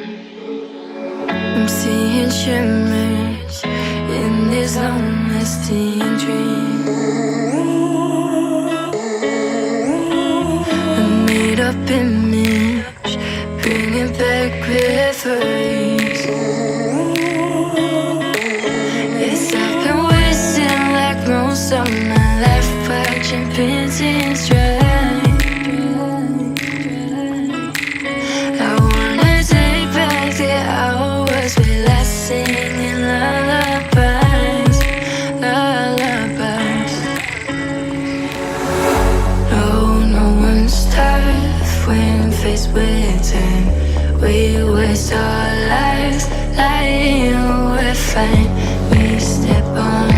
I'm seeing shimmers in these long-lasting dreams. A made-up image, bringing back memories. Yes, I've been wasting like most of my life, watching painting strike. I wanna take back the hours we last singing lullabies, lullabies. No one's tough when faced with time. We waste our lives lying, we're fine. We step on